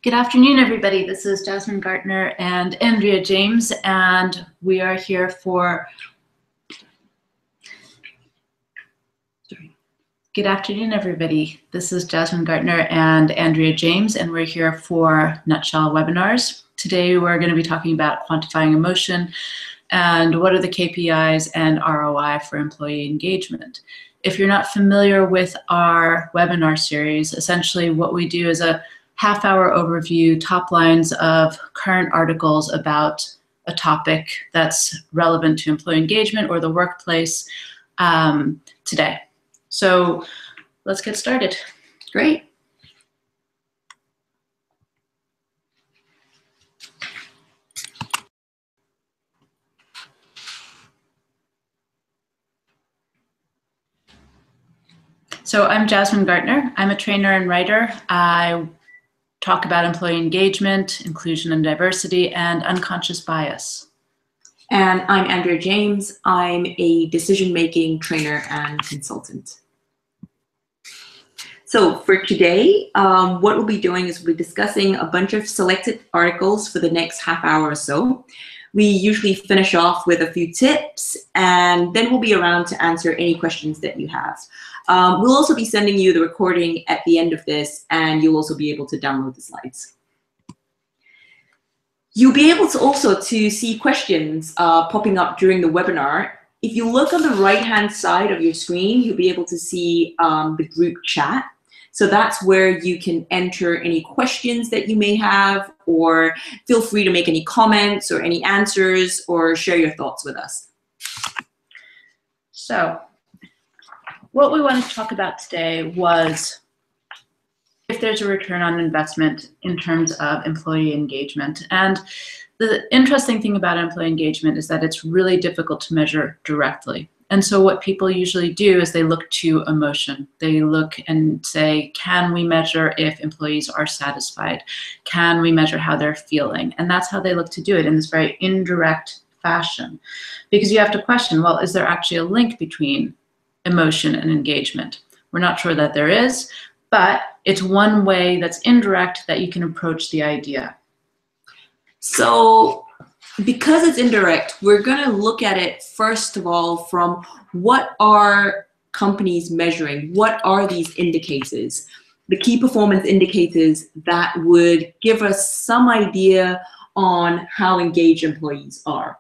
Good afternoon, everybody. This is Jasmine Gartner and Andrea James, and we are here for... Good afternoon, everybody. This is Jasmine Gartner and Andrea James, and we're here for Nutshell webinars. Today, we're going to be talking about quantifying emotion and what are the KPIs and ROI for employee engagement. If you're not familiar with our webinar series, essentially what we do is a half-hour overview, top lines of current articles about a topic that's relevant to employee engagement or the workplace today. So let's get started. Great. So I'm Jasmine Gartner. I'm a trainer and writer. I talk about employee engagement, inclusion and diversity, and unconscious bias. And I'm Andrea James. I'm a decision-making trainer and consultant. So for today, what we'll be doing is we'll be discussing a bunch of selected articles for the next half hour or so. We usually finish off with a few tips, and then we'll be around to answer any questions that you have. We'll also be sending you the recording at the end of this, and you'll also be able to download the slides. You'll be able to also see questions popping up during the webinar. If you look on the right-hand side of your screen, you'll be able to see the group chat. So that's where you can enter any questions that you may have, or feel free to make any comments or any answers or share your thoughts with us. So what we wanted to talk about today was if there's a return on investment in terms of employee engagement. And the interesting thing about employee engagement is that it's really difficult to measure directly. And so what people usually do is they look to emotion. They look and say, can we measure if employees are satisfied? Can we measure how they're feeling? And that's how they look to do it in this very indirect fashion. Because you have to question, well, is there actually a link between emotion and engagement? We're not sure that there is, but it's one way that's indirect that you can approach the idea. So because it's indirect, we're going to look at it, first of all, from what are companies measuring? What are these indicators? The key performance indicators that would give us some idea on how engaged employees are.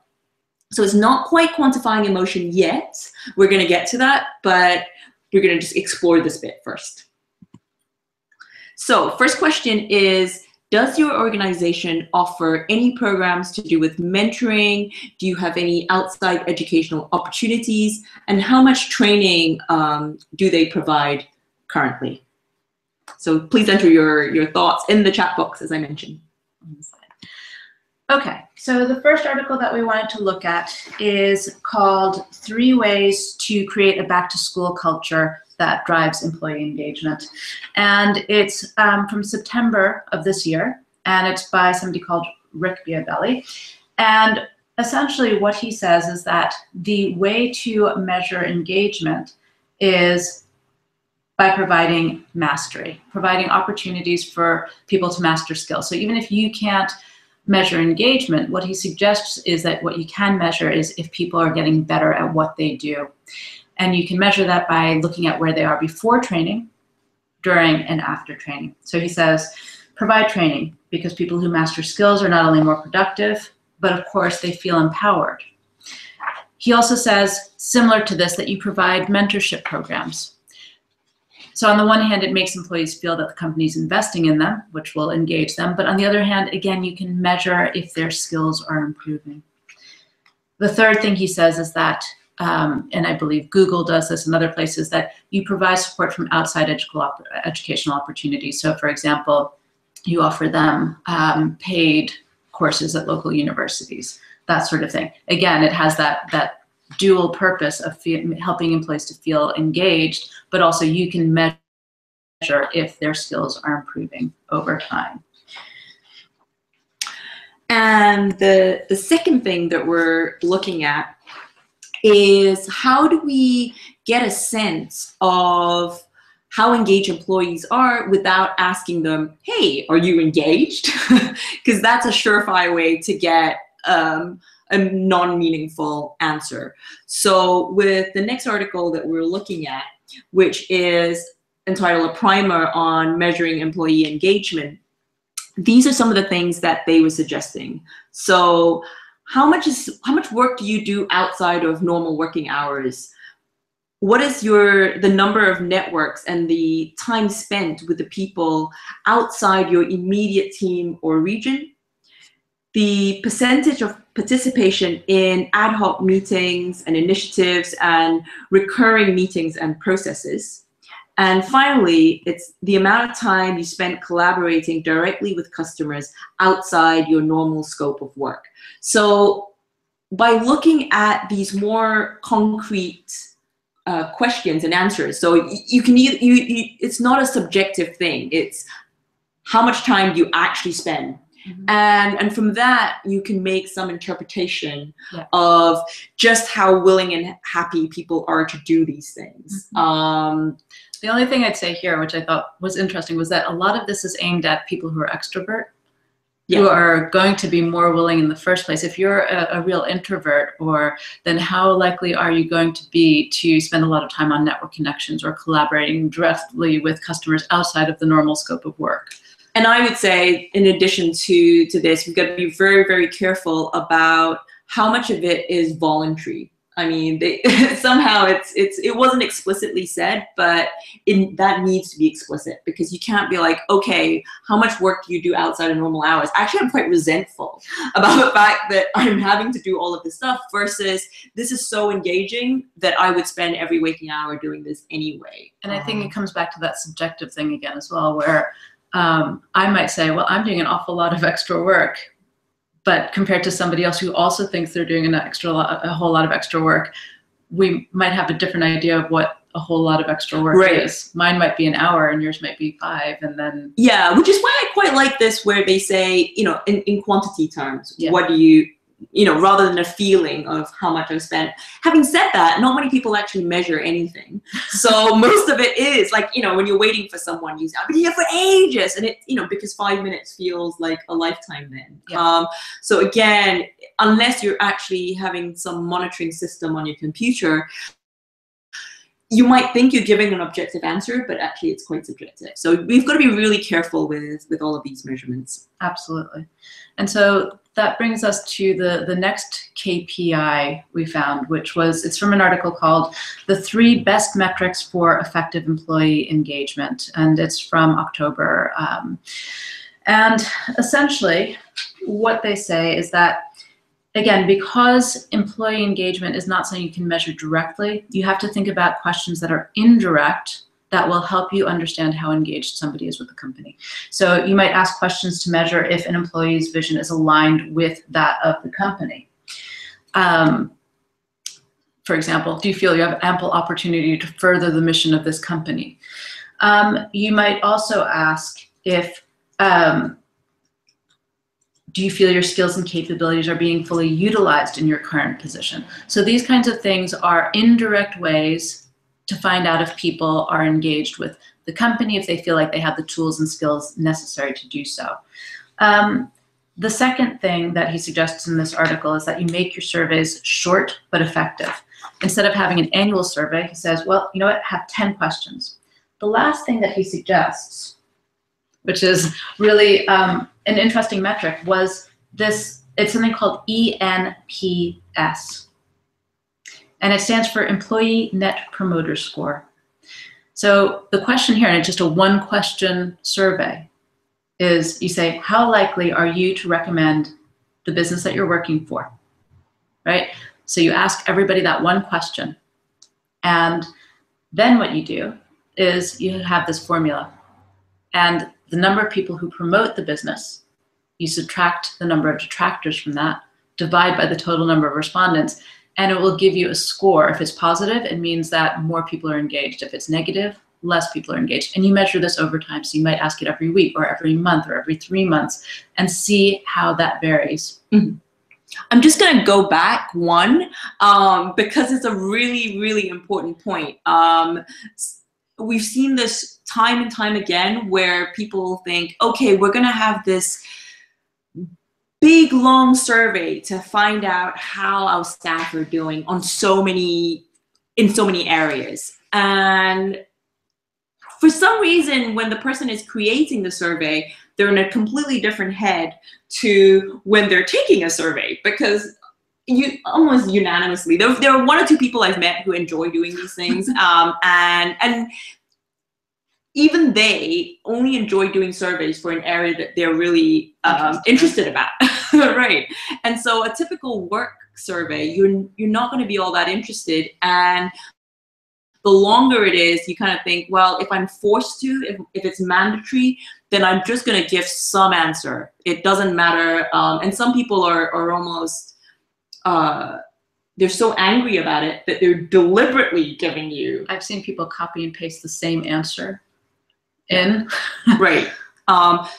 So it's not quite quantifying emotion yet. We're going to get to that, but we're going to just explore this bit first. So first question is, does your organization offer any programs to do with mentoring? Do you have any outside educational opportunities? And how much training do they provide currently? So please enter your thoughts in the chat box, as I mentioned. Okay, so the first article that we wanted to look at is called 3 Ways to Create a Back-to-School Culture that Drives Employee Engagement. And it's from September of this year, and it's by somebody called Rick Biabelli. And essentially what he says is that the way to measure engagement is by providing mastery, providing opportunities for people to master skills. So even if you can't measure engagement, what he suggests is that what you can measure is if people are getting better at what they do. And you can measure that by looking at where they are before training, during, and after training. So he says, provide training, because people who master skills are not only more productive, but of course they feel empowered. He also says, similar to this, that you provide mentorship programs. So on the one hand, it makes employees feel that the company's investing in them, which will engage them. But on the other hand, again, you can measure if their skills are improving. The third thing he says is that, and I believe Google does this and other places, that you provide support from outside educational opportunities. So for example, you offer them paid courses at local universities, that sort of thing. Again, it has that dual purpose of helping employees to feel engaged, but also you can measure if their skills are improving over time. And the second thing that we're looking at is how do we get a sense of how engaged employees are without asking them, hey, are you engaged? Because that's a surefire way to get a non-meaningful answer. So with the next article that we're looking at, which is entitled A Primer on Measuring Employee Engagement, these are some of the things that they were suggesting. So how much work do you do outside of normal working hours? What is the number of networks and the time spent with the people outside your immediate team or region? The percentage of participation in ad hoc meetings and initiatives and recurring meetings and processes. And finally, it's the amount of time you spend collaborating directly with customers outside your normal scope of work. So by looking at these more concrete questions and answers, so you can it's not a subjective thing. It's how much time do you actually spend. Mm-hmm. And from that, you can make some interpretation of just how willing and happy people are to do these things. Mm-hmm. The only thing I'd say here, which I thought was interesting, was that a lot of this is aimed at people who are extrovert, who are going to be more willing in the first place. If you're a real introvert, then how likely are you going to be to spend a lot of time on network connections or collaborating directly with customers outside of the normal scope of work? And I would say, in addition to this, we've got to be very, very careful about how much of it is voluntary. I mean, somehow it wasn't explicitly said, but that needs to be explicit, because you can't be like, okay, how much work do you do outside of normal hours? Actually, I'm quite resentful about the fact that I'm having to do all of this stuff versus this is so engaging that I would spend every waking hour doing this anyway. And I think it comes back to that subjective thing again as well, where I might say, well, I'm doing an awful lot of extra work. But compared to somebody else who also thinks they're doing a whole lot of extra work, we might have a different idea of what a whole lot of extra work is. Mine might be an hour and yours might be 5, and then... Yeah, which is why I quite like this, where they say, in quantity terms, what do you, rather than a feeling of how much I've spent. Having said that, not many people actually measure anything. So most of it is like, when you're waiting for someone, I've been here for ages. And because 5 minutes feels like a lifetime then. Yeah. So again, unless you're actually having some monitoring system on your computer, you might think you're giving an objective answer, but actually it's quite subjective. So we've got to be really careful with all of these measurements. Absolutely. And so that brings us to the next KPI we found, it's from an article called The 3 Best Metrics for Effective Employee Engagement. And it's from October. And essentially what they say is that, again, because employee engagement is not something you can measure directly, you have to think about questions that are indirect that will help you understand how engaged somebody is with the company. So you might ask questions to measure if an employee's vision is aligned with that of the company. For example, do you feel you have ample opportunity to further the mission of this company? You might also ask if, do you feel your skills and capabilities are being fully utilized in your current position? So these kinds of things are indirect ways to find out if people are engaged with the company, if they feel like they have the tools and skills necessary to do so. The second thing that he suggests in this article is that you make your surveys short but effective. Instead of having an annual survey, he says, well, you know what, have 10 questions. The last thing that he suggests, which is really an interesting metric, was this. It's something called ENPS. And it stands for Employee Net Promoter Score. So the question here, and it's just a 1-question survey, is you say, how likely are you to recommend the business that you're working for, right? So you ask everybody that 1 question. And then what you do is you have this formula. And the number of people who promote the business, you subtract the number of detractors from that, divide by the total number of respondents, and it will give you a score. If it's positive, it means that more people are engaged. If it's negative, less people are engaged. And you measure this over time. So you might ask it every week or every month or every 3 months and see how that varies. Mm-hmm. I'm just going to go back one because it's a really, really important point. we've seen this time and time again where people think, okay, we're going to have this big, long survey to find out how our staff are doing in so many areas. And for some reason, when the person is creating the survey, they're in a completely different head to when they're taking a survey, because you almost unanimously, there are 1 or 2 people I've met who enjoy doing these things, and even they only enjoy doing surveys for an area that they're really interested about, right? And so a typical work survey, you're not going to be all that interested, and the longer it is, you kind of think, well, if I'm forced to, if it's mandatory, then I'm just going to give some answer. It doesn't matter, and some people are almost they're so angry about it that they're deliberately giving you. I've seen people copy and paste the same answer in. Right.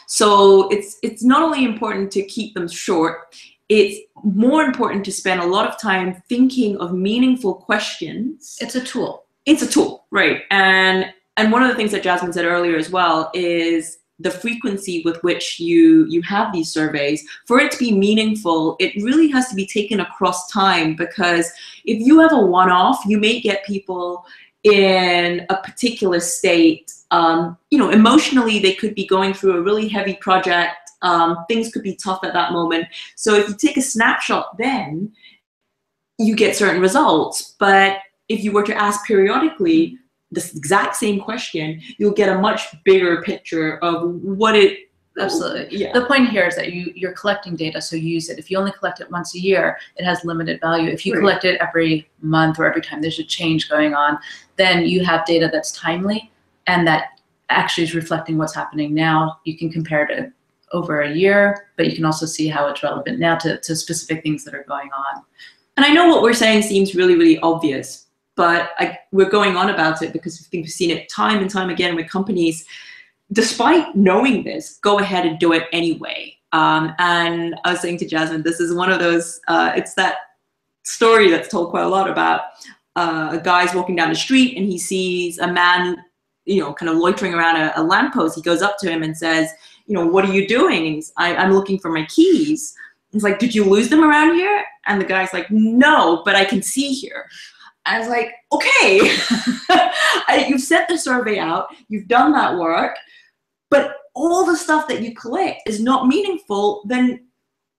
So it's not only important to keep them short, it's more important to spend a lot of time thinking of meaningful questions. It's a tool. It's a tool, right? And one of the things that Jasmine said earlier as well is the frequency with which you have these surveys. For it to be meaningful, it really has to be taken across time, because if you have a one-off, you may get people in a particular state. Emotionally, they could be going through a really heavy project. Things could be tough at that moment. So if you take a snapshot then, you get certain results. But if you were to ask periodically this exact same question, you'll get a much bigger picture of what it... Absolutely. Yeah. The point here is that you're collecting data, so use it. If you only collect it once a year, it has limited value. If you collect it every month or every time there's a change going on, then you have data that's timely and that actually is reflecting what's happening now. You can compare it to over a year, but you can also see how it's relevant now to specific things that are going on. And I know what we're saying seems really, really obvious, but we're going on about it because we've seen it time and time again with companies, despite knowing this, go ahead and do it anyway. And I was saying to Jasmine, this is one of those, it's that story that's told quite a lot about a guy's walking down the street and he sees a man, kind of loitering around a lamppost. He goes up to him and says, what are you doing? And I'm looking for my keys. He's like, did you lose them around here? And the guy's like, no, but I can see here. I was like, okay, you've sent the survey out, you've done that work, but all the stuff that you collect is not meaningful, then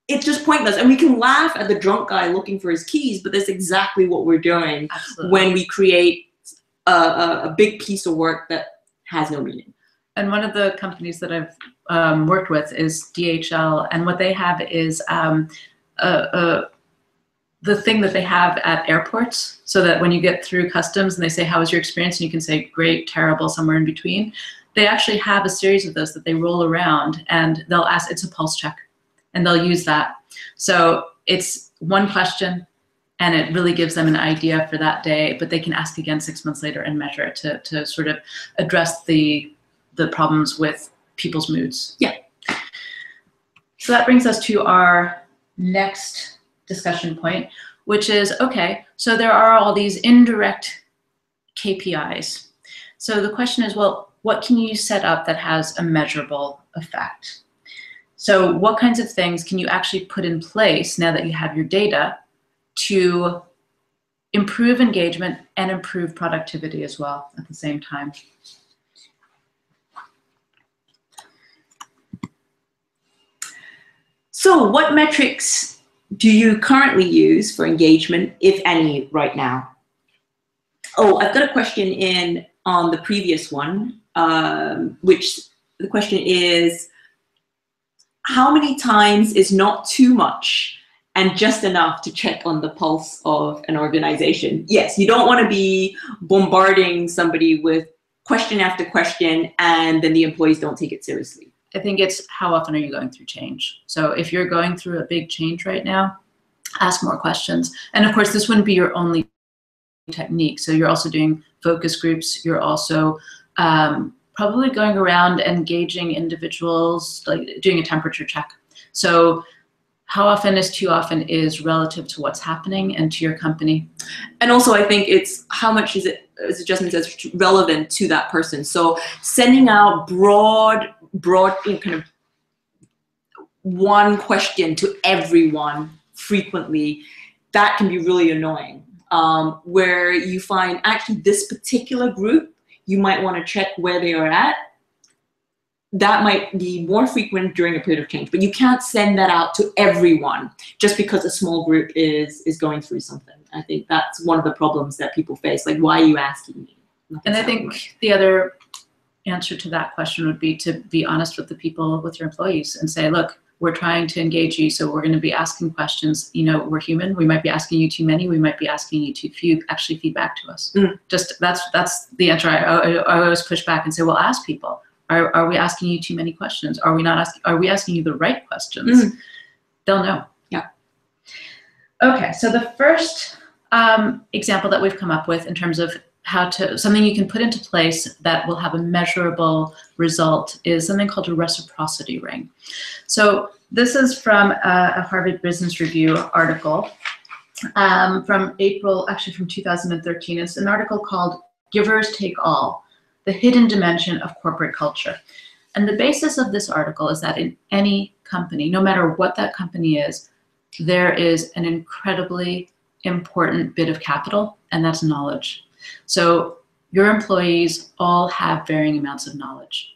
it's just pointless. And we can laugh at the drunk guy looking for his keys, but that's exactly what we're doing. Absolutely. When we create a big piece of work that has no meaning. And one of the companies that I've worked with is DHL, and what they have is the thing that they have at airports, so that when you get through customs and they say, how was your experience? And you can say, great, terrible, somewhere in between. They actually have a series of those that they roll around, and they'll ask, it's a pulse check, and they'll use that. So it's one question, and it really gives them an idea for that day, but they can ask again 6 months later and measure it to sort of address the problems with people's moods. Yeah. So that brings us to our next discussion point, which is, okay, so there are all these indirect KPIs. So the question is, well, what can you set up that has a measurable effect? So what kinds of things can you actually put in place now that you have your data to improve engagement and improve productivity as well at the same time? So what metrics do you currently use for engagement, if any, right now? Oh, I've got a question in on the previous one, which the question is, how many times is not too much and just enough to check on the pulse of an organization? Yes, you don't want to be bombarding somebody with question after question and then the employees don't take it seriously. I think it's how often are you going through change? So if you're going through a big change right now, ask more questions. And of course, this wouldn't be your only technique. So you're also doing focus groups. You're also probably going around engaging individuals, like doing a temperature check. So how often is too often is relative to what's happening and to your company. And also I think it's how much is it, as Jasmine says, relevant to that person. So sending out broad, kind of one question to everyone frequently, that can be really annoying. Where you find actually this particular group, you might want to check where they are at. That might be more frequent during a period of change, but you can't send that out to everyone just because a small group is going through something. I think that's one of the problems that people face. Like, why are you asking me? And I think the other answer to that question would be to be honest with the people, with your employees, and say, look, we're trying to engage you, so we're going to be asking questions. You know, we're human. We might be asking you too many. We might be asking you too few. Actually, feedback to us. Just that's the answer. I always push back and say, well, ask people. Are we asking you too many questions? Are we not asking? Are we asking you the right questions? They'll know. Yeah. Okay. So the first example that we've come up with in terms of something you can put into place that will have a measurable result is something called a reciprocity ring. So this is from a Harvard Business Review article from April, actually from 2013. It's an article called "Givers Take All: The Hidden Dimension of Corporate Culture." And the basis of this article is that in any company, no matter what that company is, there is an incredibly important bit of capital, and that's knowledge. So your employees all have varying amounts of knowledge.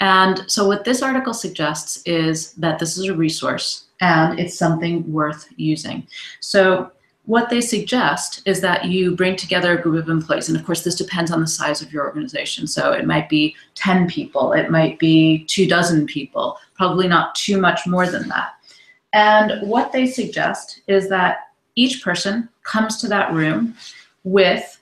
And so what this article suggests is that this is a resource and it's something worth using. So what they suggest is that you bring together a group of employees. And of course, this depends on the size of your organization. So it might be 10 people, it might be 24 people, probably not too much more than that. And what they suggest is that each person comes to that room with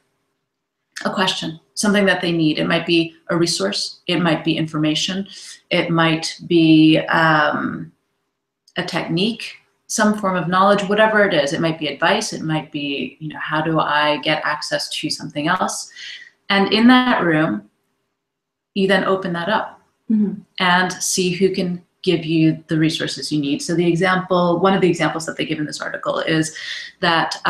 a question, something that they need. It might be a resource, it might be information, it might be a technique, some form of knowledge, whatever it is. It might be advice, it might be, you know, how do I get access to something else? And in that room, you then open that up and see who can give you the resources you need. So the example, one of the examples that they give in this article is that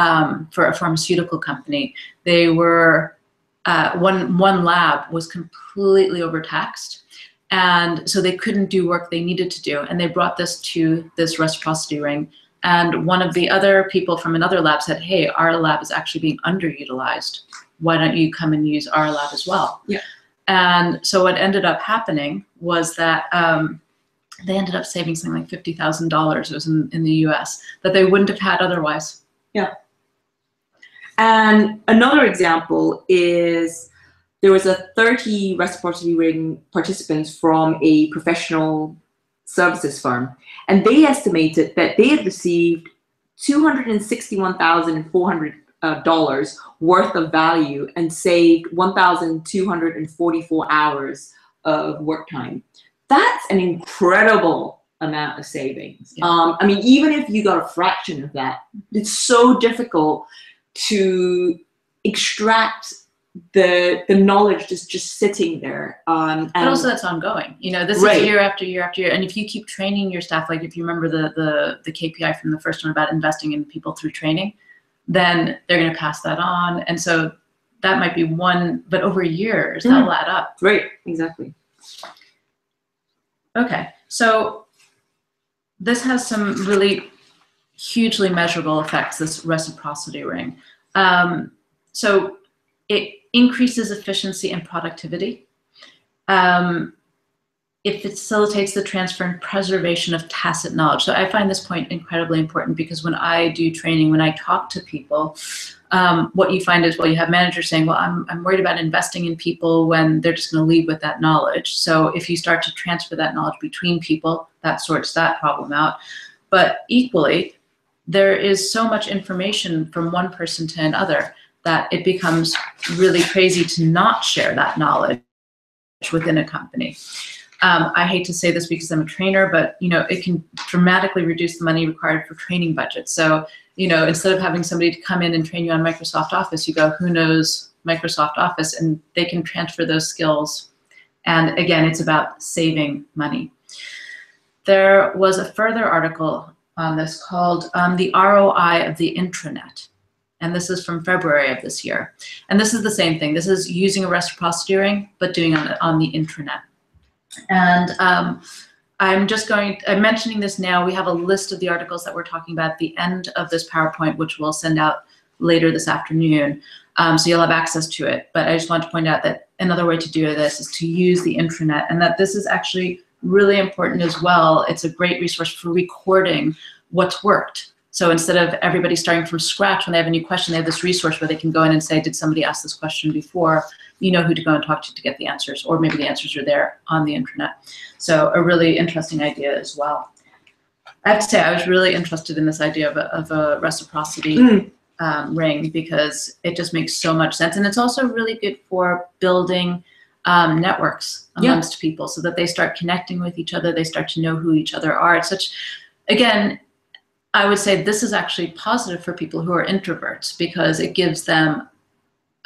for a pharmaceutical company, they were, one lab was completely overtaxed, and so they couldn't do work they needed to do. And they brought this to this reciprocity ring. And one of the other people from another lab said, hey, our lab is actually being underutilized. Why don't you come and use our lab as well? Yeah. And so what ended up happening was that they ended up saving something like $50,000. It was in the US that they wouldn't have had otherwise. Yeah. And another example is there was a 30 reciprocity ring participants from a professional services firm, and they estimated that they had received $261,400 worth of value and saved 1,244 hours of work time. That's an incredible amount of savings. Yeah. I mean, even if you got a fraction of that, it's so difficult to extract the knowledge just sitting there. But also that's ongoing. You know, this is year after year after year. And if you keep training your staff, like if you remember the KPI from the first one about investing in people through training, then they're going to pass that on. And so that might be one, but over years, that'll add up. Right, exactly. Okay, so this has some really hugely measurable effects, this reciprocity ring. So it increases efficiency and productivity. It facilitates the transfer and preservation of tacit knowledge. So I find this point incredibly important because when I do training, when I talk to people, what you find is, well, you have managers saying, well, I'm worried about investing in people when they're just going to leave with that knowledge. So if you start to transfer that knowledge between people, that sorts that problem out. But equally, there is so much information from one person to another that it becomes really crazy to not share that knowledge within a company. I hate to say this because I'm a trainer, but you know, it can dramatically reduce the money required for training budgets. So, you know, instead of having somebody to come in and train you on Microsoft Office, you go, who knows Microsoft Office, and they can transfer those skills. And again, it's about saving money. There was a further article on this called The ROI of the Intranet. And this is from February of this year. And this is the same thing. This is using a reciprocity ring, but doing it on the intranet. And I'm mentioning this now. We have a list of the articles that we're talking about at the end of this PowerPoint, which we'll send out later this afternoon. So you'll have access to it. But I just want to point out that another way to do this is to use the intranet, and that this is actually really important as well. It's a great resource for recording what's worked. So instead of everybody starting from scratch when they have a new question, they have this resource where they can go in and say, did somebody ask this question before? You know who to go and talk to get the answers, or maybe the answers are there on the intranet. So a really interesting idea as well. I have to say, I was really interested in this idea of a reciprocity ring, because it just makes so much sense. And it's also really good for building networks amongst people, so that they start connecting with each other, they start to know who each other are. It's such, again, I would say this is actually positive for people who are introverts, because it gives them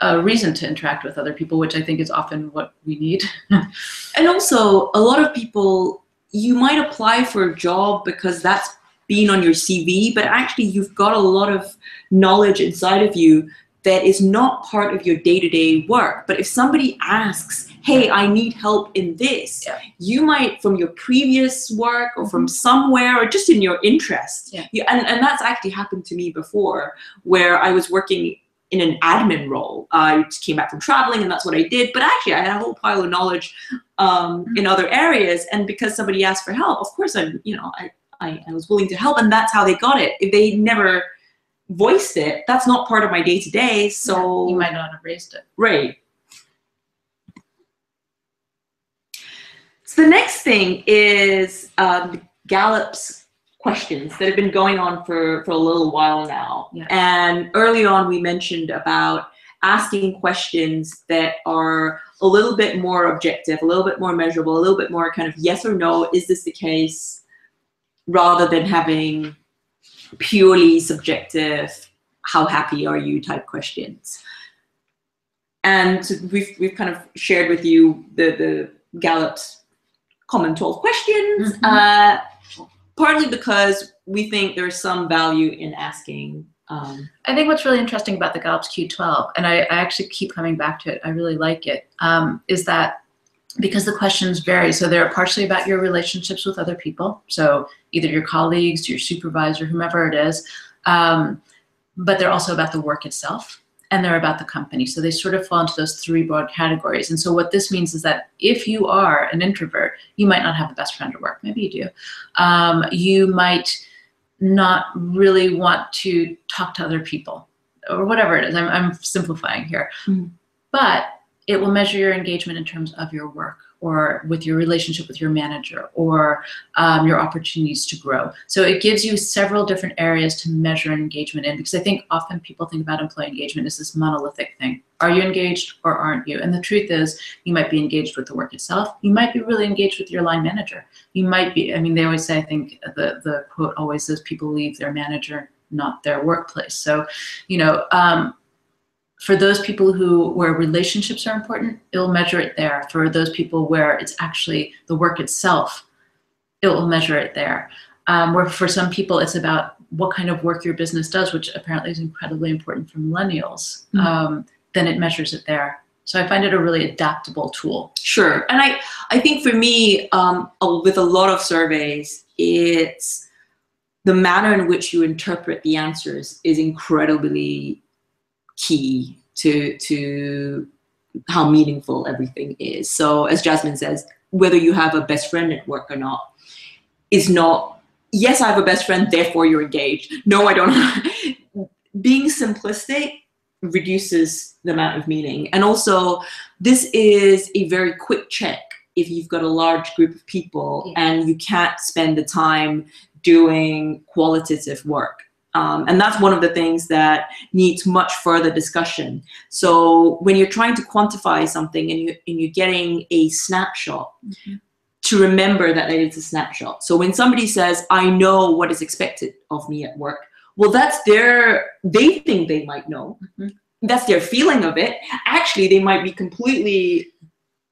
a reason to interact with other people, which I think is often what we need. And also, a lot of people, you might apply for a job because that's been on your CV, but actually you've got a lot of knowledge inside of you that is not part of your day-to-day work. But if somebody asks, hey, I need help in this, you might, from your previous work or from somewhere, or just in your interest, and that's actually happened to me before, where I was working in an admin role. I just came back from traveling, and that's what I did. But actually, I had a whole pile of knowledge in other areas, and because somebody asked for help, of course, I was willing to help, and that's how they got it. If they never voiced it, that's not part of my day-to-day, so you might not have raised it. Right. So the next thing is Gallup's questions that have been going on for a little while now. And early on, we mentioned about asking questions that are a little bit more objective, a little bit more measurable, a little bit more kind of yes or no, is this the case, rather than having purely subjective, how happy are you type questions. And we've kind of shared with you the Gallup's common 12 questions, partly because we think there's some value in asking. I think what's really interesting about the Gallup's Q12, and I actually keep coming back to it, I really like it, is that because the questions vary, so they're partially about your relationships with other people, so either your colleagues, your supervisor, whomever it is, but they're also about the work itself, and they're about the company. So they sort of fall into those three broad categories. And so what this means is that if you are an introvert, you might not have the best friend at work. Maybe you do. You might not really want to talk to other people, or whatever it is. I'm simplifying here. But it will measure your engagement in terms of your work, or with your relationship with your manager, or your opportunities to grow. So it gives you several different areas to measure engagement in, because I think often people think about employee engagement as this monolithic thing. Are you engaged or aren't you? And the truth is, you might be engaged with the work itself. You might be really engaged with your line manager. You might be, I mean, they always say, I think the quote always says, people leave their manager, not their workplace. So, you know, for those people where relationships are important, it'll measure it there. For those people where it's actually the work itself, it will measure it there. Where for some people, it's about what kind of work your business does, which apparently is incredibly important for millennials. Then it measures it there. So I find it a really adaptable tool. Sure. And I think for me, with a lot of surveys, it's the manner in which you interpret the answers is incredibly key to how meaningful everything is. So as Jasmine says, whether you have a best friend at work or not is not, yes, I have a best friend, therefore you're engaged. No, I don't. Being simplistic reduces the amount of meaning. And also, this is a very quick check if you've got a large group of people and you can't spend the time doing qualitative work. And that's one of the things that needs much further discussion. So when you're trying to quantify something and you're getting a snapshot, to remember that it's a snapshot. So when somebody says, I know what is expected of me at work, well, they think they might know. That's their feeling of it. Actually, they might be completely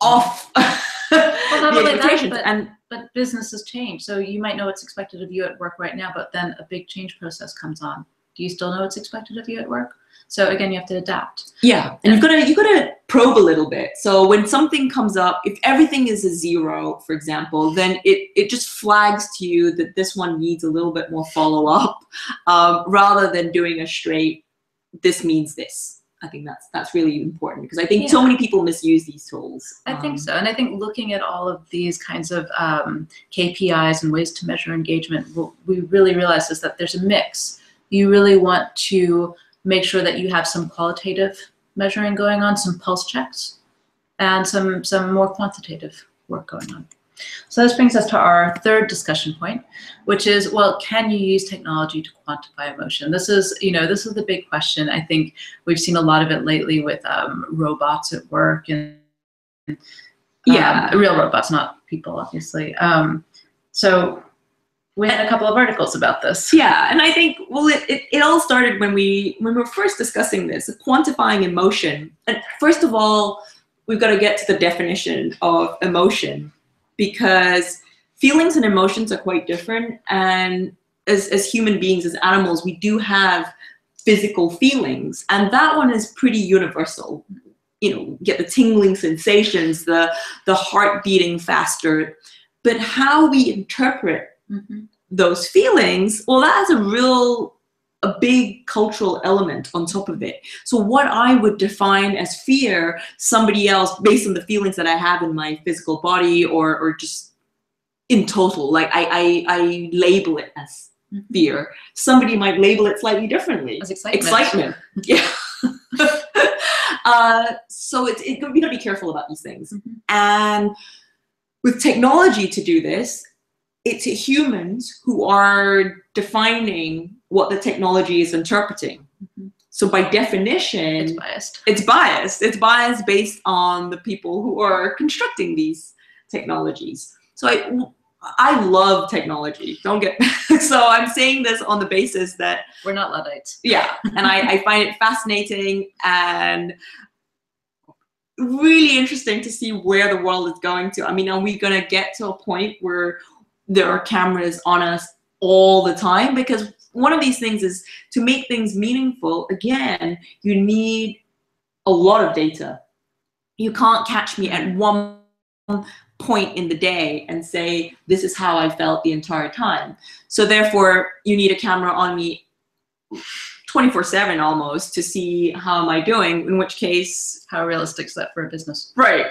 off the expectations. But businesses change. So you might know what's expected of you at work right now, but then a big change process comes on. Do you still know what's expected of you at work? So again, you have to adapt. Yeah, and you've got to probe a little bit. So when something comes up, if everything is a 0, for example, then it just flags to you that this one needs a little bit more follow-up, rather than doing a straight, this means this. I think that's really important, because I think so many people misuse these tools. I think so. And I think looking at all of these kinds of KPIs and ways to measure engagement, what we really realize is that there's a mix. You really want to make sure that you have some qualitative measuring going on, some pulse checks, and some more quantitative work going on. So this brings us to our third discussion point, which is, well, can you use technology to quantify emotion? This is the big question. I think we've seen a lot of it lately with robots at work and real robots, not people, obviously. So we had a couple of articles about this. Yeah, and I think, well, it all started when we were first discussing this, quantifying emotion. And first of all, we've got to get to the definition of emotion, because feelings and emotions are quite different. And as human beings, as animals, we do have physical feelings, and that one is pretty universal. You know, get the tingling sensations, the heart beating faster. But how we interpret those feelings, well, that has a big cultural element on top of it. So what I would define as fear, somebody else, based on the feelings that I have in my physical body, or just in total, like I label it as fear. Somebody might label it slightly differently. As excitement. Excitement. Yeah. So we got to be careful about these things. And with technology to do this, it's humans who are defining what the technology is interpreting. So by definition, it's biased. It's biased. It's biased based on the people who are constructing these technologies. So I love technology. Don't get so I'm saying this on the basis that we're not Luddites. Yeah, and I find it fascinating and really interesting to see where the world is going to. I mean, are we going to get to a point where there are cameras on us all the time? Because one of these things is, to make things meaningful, again, you need a lot of data. You can't catch me at one point in the day and say, this is how I felt the entire time. So therefore, you need a camera on me 24/7 almost to see how am I doing, in which case... How realistic is that for a business? Right.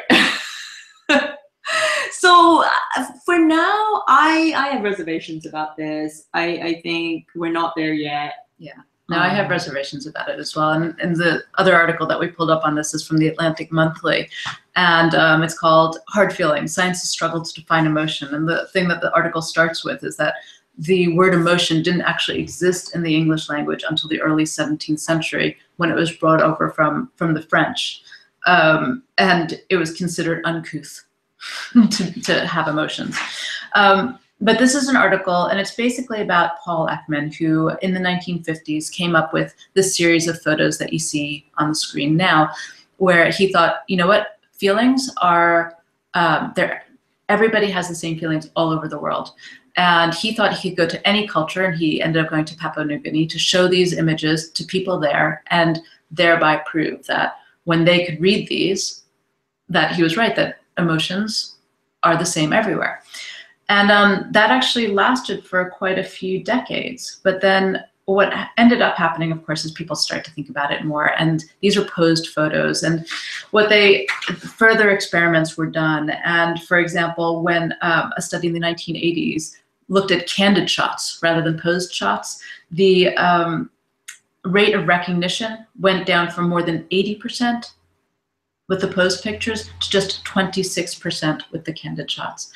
So for now, I have reservations about this. I think we're not there yet. Yeah. No, I have reservations about it as well. And the other article that we pulled up on this is from the Atlantic Monthly. And it's called Hard Feelings, Scientists Struggle to Define Emotion. And the thing that the article starts with is that the word emotion didn't actually exist in the English language until the early 17th century, when it was brought over from the French. And it was considered uncouth to have emotions. But this is an article, and it's basically about Paul Ekman, who in the 1950s came up with this series of photos that you see on the screen now, where he thought, you know what, feelings are, everybody has the same feelings all over the world. And he thought he could go to any culture, and he ended up going to Papua New Guinea to show these images to people there, and thereby prove that when they could read these, that he was right, that emotions are the same everywhere. And that actually lasted for quite a few decades. But then what ended up happening, of course, is people start to think about it more. And these are posed photos. And further experiments were done. And for example, when a study in the 1980s looked at candid shots rather than posed shots, the rate of recognition went down from more than 80% with the posed pictures to just 26% with the candid shots.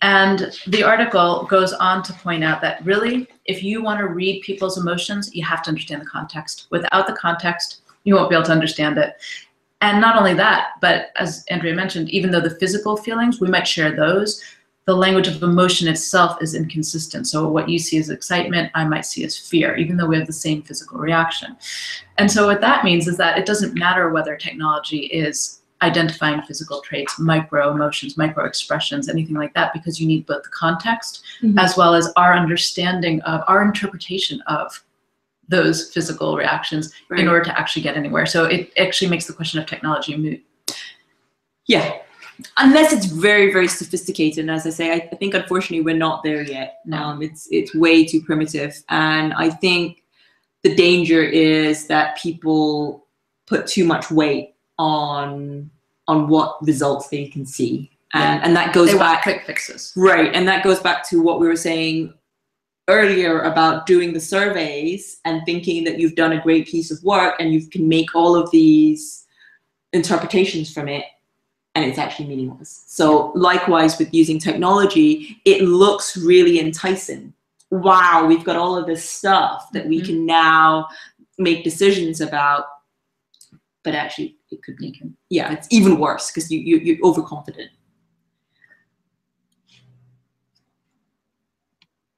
And the article goes on to point out that really, if you want to read people's emotions, you have to understand the context. Without the context, you won't be able to understand it. And not only that, but as Andrea mentioned, even though the physical feelings, we might share those, the language of emotion itself is inconsistent. So what you see as excitement, I might see as fear, even though we have the same physical reaction. And so what that means is that it doesn't matter whether technology is identifying physical traits, micro emotions, micro expressions, anything like that, because you need both the context as well as our understanding of, our interpretation of those physical reactions in order to actually get anywhere. So it actually makes the question of technology moot. Yeah, unless it's very, very sophisticated. And as I say, I think unfortunately we're not there yet. No. It's way too primitive. And I think the danger is that people put too much weight on what results they can see. And that goes back, quick fixes. Right, and that goes back to what we were saying earlier about doing the surveys and thinking that you've done a great piece of work and you can make all of these interpretations from it, and it's actually meaningless. So likewise with using technology, it looks really enticing. Wow, we've got all of this stuff that we can now make decisions about, but actually it could be, yeah, it's even worse because you're overconfident.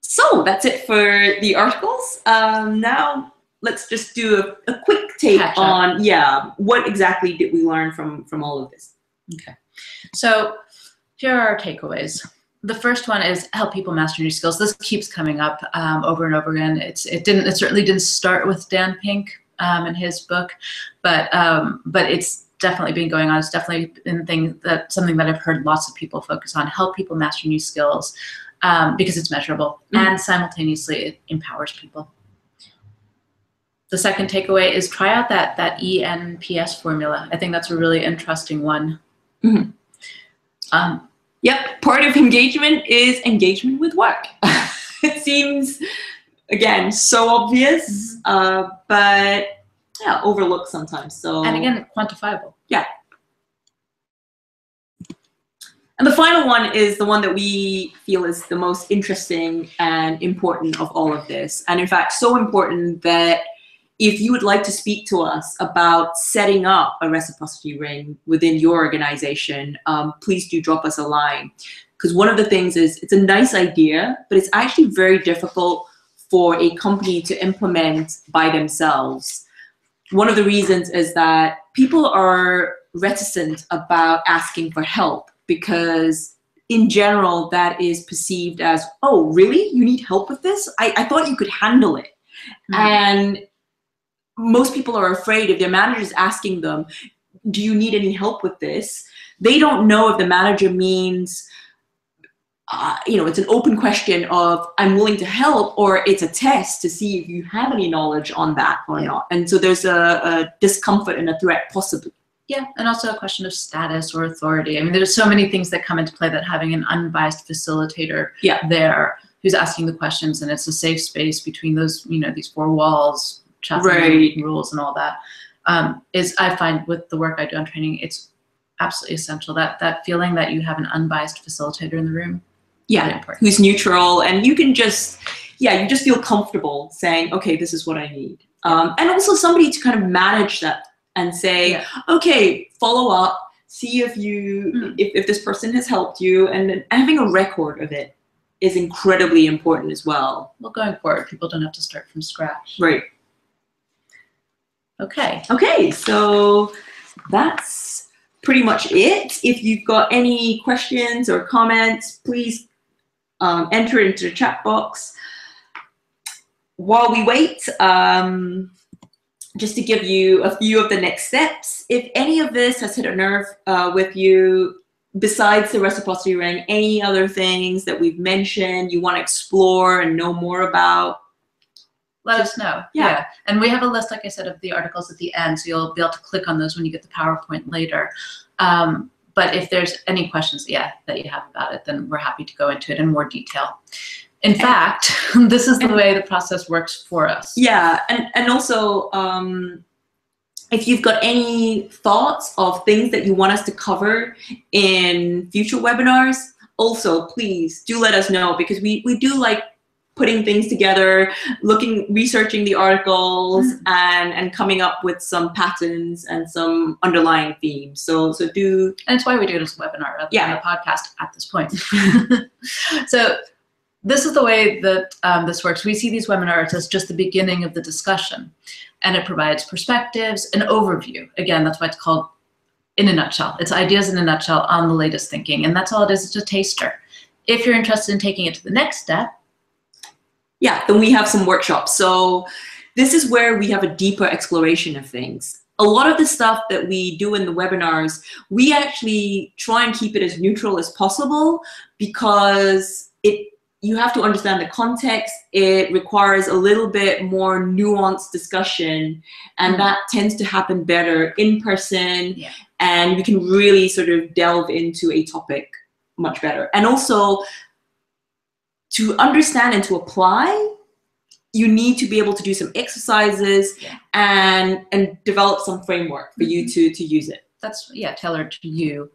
So that's it for the articles. Now let's just do a quick take on, what exactly did we learn from all of this? Okay, so here are our takeaways. The first one is help people master new skills. This keeps coming up over and over again. It certainly didn't start with Dan Pink in his book, but it's definitely been going on. It's definitely been something that I've heard lots of people focus on. Help people master new skills. Because it's measurable and simultaneously it empowers people. The second takeaway is try out that ENPS formula. I think that's a really interesting one. Yep, part of engagement is engagement with work. It seems, again, so obvious, but yeah, overlooked sometimes. So, and again, quantifiable. Yeah. And the final one is the one that we feel is the most interesting and important of all of this. And in fact, so important that if you would like to speak to us about setting up a reciprocity ring within your organization, please do drop us a line. Because one of the things is it's a nice idea, but it's actually very difficult for a company to implement by themselves. One of the reasons is that people are reticent about asking for help, because in general, that is perceived as, oh, really? You need help with this? I thought you could handle it. And most people are afraid if their manager is asking them, do you need any help with this? They don't know if the manager means, it's an open question of, I'm willing to help, or it's a test to see if you have any knowledge on that or not. And so there's a discomfort and a threat possibly. Yeah, and also a question of status or authority. I mean, there's so many things that come into play that having an unbiased facilitator there who's asking the questions, and it's a safe space between those, these four walls, rules and all that, is, I find with the work I do on training, it's absolutely essential. That feeling that you have an unbiased facilitator in the room. Yeah, who's neutral, and you can just, you just feel comfortable saying, okay, this is what I need. And also somebody to kind of manage that and say, okay, follow up, see if if this person has helped you, and having a record of it is incredibly important as well. Well, going forward, people don't have to start from scratch. Right. Okay, so that's pretty much it. If you've got any questions or comments, please enter it into the chat box. While we wait, just to give you a few of the next steps, if any of this has hit a nerve with you, besides the reciprocity ring, any other things that we've mentioned you want to explore and know more about, let us know. Yeah. And we have a list, like I said, of the articles at the end, so you'll be able to click on those when you get the PowerPoint later. But if there's any questions that you have about it, then we're happy to go into it in more detail. In fact, this is the way the process works for us. Yeah, and also, if you've got any thoughts of things that you want us to cover in future webinars, also please do let us know, because we do like putting things together, researching the articles, and coming up with some patterns and some underlying themes. So do. And it's why we do it as a webinar rather than a podcast at this point. So this is the way that this works. We see these webinars as just the beginning of the discussion, and it provides perspectives, an overview. Again, that's why it's called In a Nutshell. It's ideas in a nutshell on the latest thinking, and that's all it is. It's a taster. If you're interested in taking it to the next step, then we have some workshops. So this is where we have a deeper exploration of things. A lot of the stuff that we do in the webinars, we actually try and keep it as neutral as possible, because you have to understand the context. It requires a little bit more nuanced discussion, and that tends to happen better in person, and we can really sort of delve into a topic much better. And also, to understand and to apply, you need to be able to do some exercises and develop some framework for you to use it. That's, tailored to you.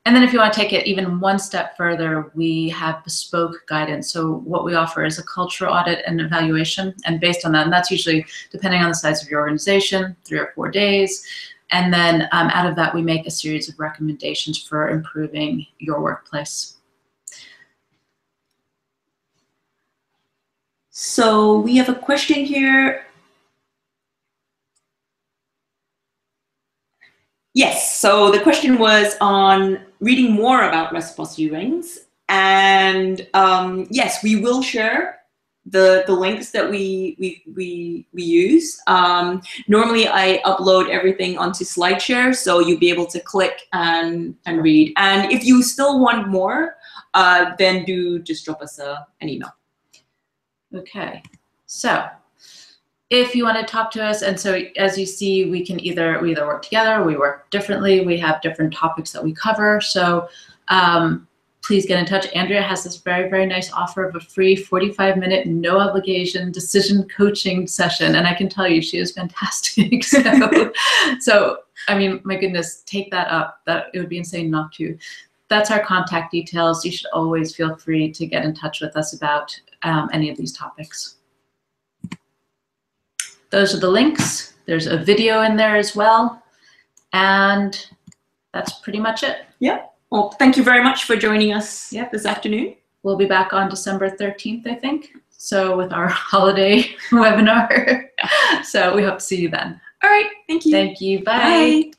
And then if you want to take it even one step further, we have bespoke guidance. So what we offer is a culture audit and evaluation. And based on that, and that's usually, depending on the size of your organization, 3 or 4 days. And then out of that, we make a series of recommendations for improving your workplace. So we have a question here. Yes, so the question was on reading more about reciprocity rings. And yes, we will share the links that we use. Normally I upload everything onto SlideShare, so you'll be able to click and read. And if you still want more, then do just drop us an email. Okay, so if you want to talk to us, and so as you see, we either work together, we work differently, we have different topics that we cover. So please get in touch. Andrea has this very, very nice offer of a free 45-minute, no obligation decision coaching session. And I can tell you, she is fantastic. So, I mean, my goodness, take that up. It would be insane not to. That's our contact details. You should always feel free to get in touch with us about any of these topics. Those are the links. There's a video in there as well. And that's pretty much it. Yeah. Well, thank you very much for joining us this afternoon. We'll be back on December 13th, I think. So with our holiday webinar. So we hope to see you then. All right. Thank you. Thank you. Bye. Bye.